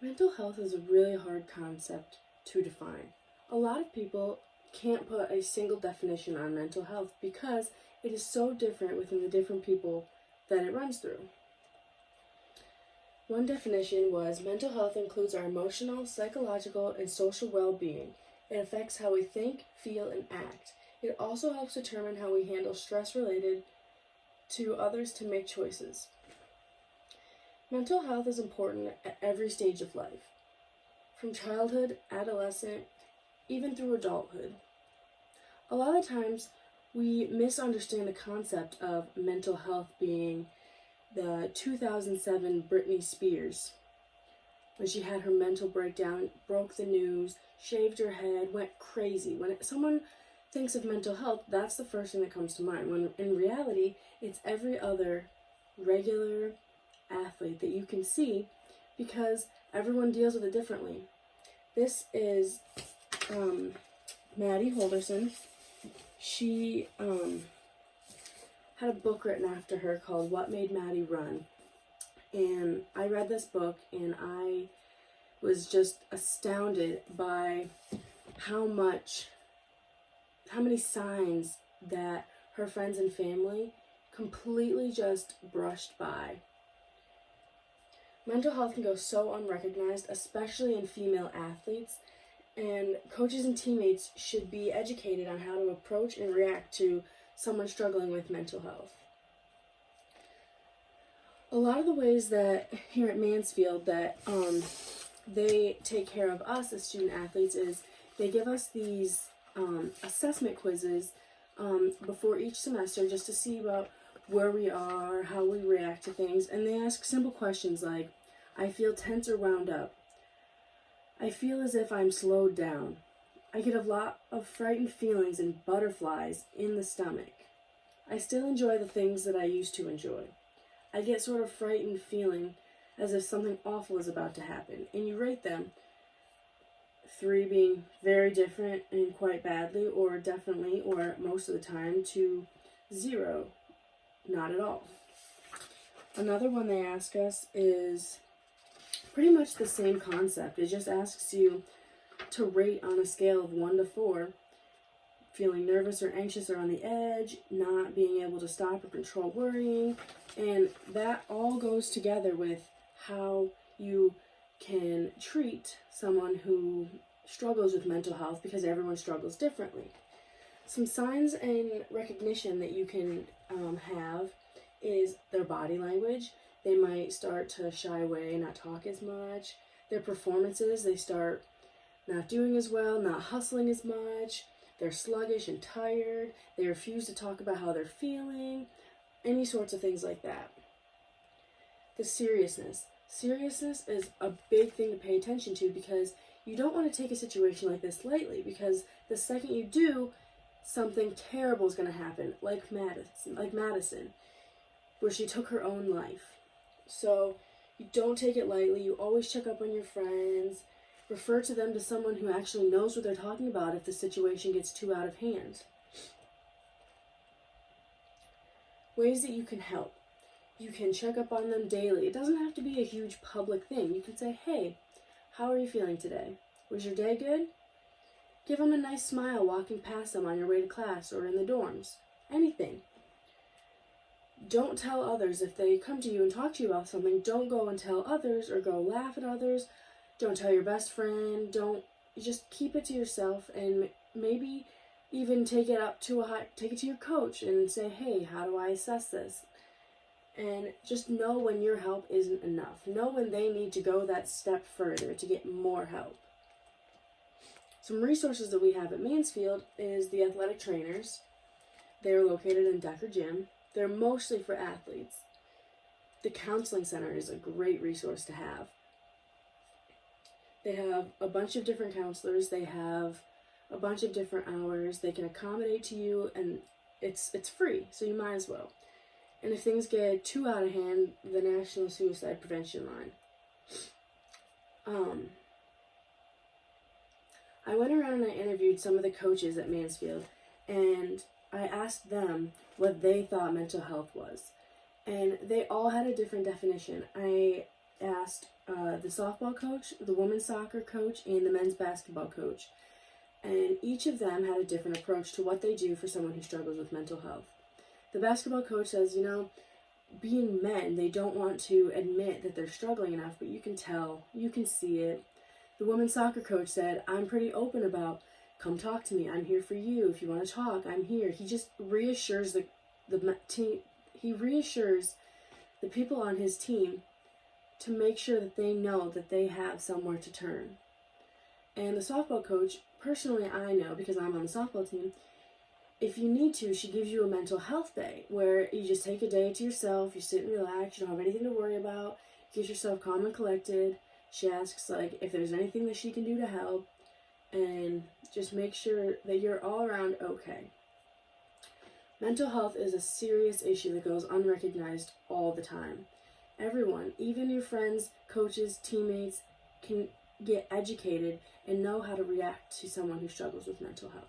Mental health is a really hard concept to define. A lot of people can't put a single definition on mental health because it is so different within the different people that it runs through. One definition was mental health includes our emotional, psychological, and social well-being. It affects how we think, feel, and act. It also helps determine how we handle stress related to others to make choices. Mental health is important at every stage of life, from childhood, adolescent, even through adulthood. A lot of times, we misunderstand the concept of mental health being the 2007 Britney Spears, when she had her mental breakdown, broke the news, shaved her head, went crazy. When someone thinks of mental health, that's the first thing that comes to mind, when in reality, it's every other regular athlete that you can see because everyone deals with it differently. This is Maddie Holderson. She had a book written after her called What Made Maddie Run. And I read this book and I was just astounded by how many signs that her friends and family completely just brushed by. Mental health can go so unrecognized, especially in female athletes, and coaches and teammates should be educated on how to approach and react to someone struggling with mental health. A lot of the ways that here at Mansfield that they take care of us as student athletes is they give us these assessment quizzes before each semester just to see about where we are, how we react to things, and they ask simple questions like, I feel tense or wound up. I feel as if I'm slowed down. I get a lot of frightened feelings and butterflies in the stomach. I still enjoy the things that I used to enjoy. I get sort of frightened feeling as if something awful is about to happen. And you rate them, 3 being very different and quite badly, or definitely, or most of the time, to 0, not at all. Another one they ask us is pretty much the same concept. It just asks you to rate on a scale of 1 to 4, feeling nervous or anxious or on the edge, not being able to stop or control worrying, and that all goes together with how you can treat someone who struggles with mental health because everyone struggles differently. Some signs and recognition that you can have is their body language. They might start to shy away, not talk as much. Their performances, they start not doing as well, not hustling as much. They're sluggish and tired. They refuse to talk about how they're feeling. Any sorts of things like that. The seriousness. Seriousness is a big thing to pay attention to because you don't want to take a situation like this lightly, because the second you do, something terrible is going to happen, like Madison, where she took her own life. So you don't take it lightly. You always check up on your friends. Refer to them to someone who actually knows what they're talking about if the situation gets too out of hand. Ways that you can help. You can check up on them daily. It doesn't have to be a huge public thing. You can say, hey, how are you feeling today? Was your day good? Give them a nice smile walking past them on your way to class or in the dorms. Anything. Don't tell others. If they come to you and talk to you about something, don't go and tell others or go laugh at others. Don't tell your best friend. Just keep it to yourself, and maybe even take it to your coach and say, hey, how do I assess this? And just know when your help isn't enough. Know when they need to go that step further to get more help. Some resources that we have at Mansfield is the athletic trainers. They're located in Decker Gym. They're mostly for athletes. The counseling center is a great resource to have. They have a bunch of different counselors. They have a bunch of different hours. They can accommodate to you, and it's free, so you might as well. And if things get too out of hand, the National Suicide Prevention Line. I went around and I interviewed some of the coaches at Mansfield, and I asked them what they thought mental health was. And they all had a different definition. I asked the softball coach, the women's soccer coach, and the men's basketball coach. And each of them had a different approach to what they do for someone who struggles with mental health. The basketball coach says, being men, they don't want to admit that they're struggling enough, but you can tell, you can see it. The women's soccer coach said, I'm pretty open about, come talk to me, I'm here for you, if you want to talk, I'm here. He just reassures the team, he reassures the people on his team to make sure that they know that they have somewhere to turn. And the softball coach, personally I know, because I'm on the softball team, if you need to, she gives you a mental health day where you just take a day to yourself, you sit and relax, you don't have anything to worry about, get yourself calm and collected. She asks if there's anything that she can do to help, and just make sure that you're all around okay. Mental health is a serious issue that goes unrecognized all the time. Everyone, even your friends, coaches, teammates, can get educated and know how to react to someone who struggles with mental health.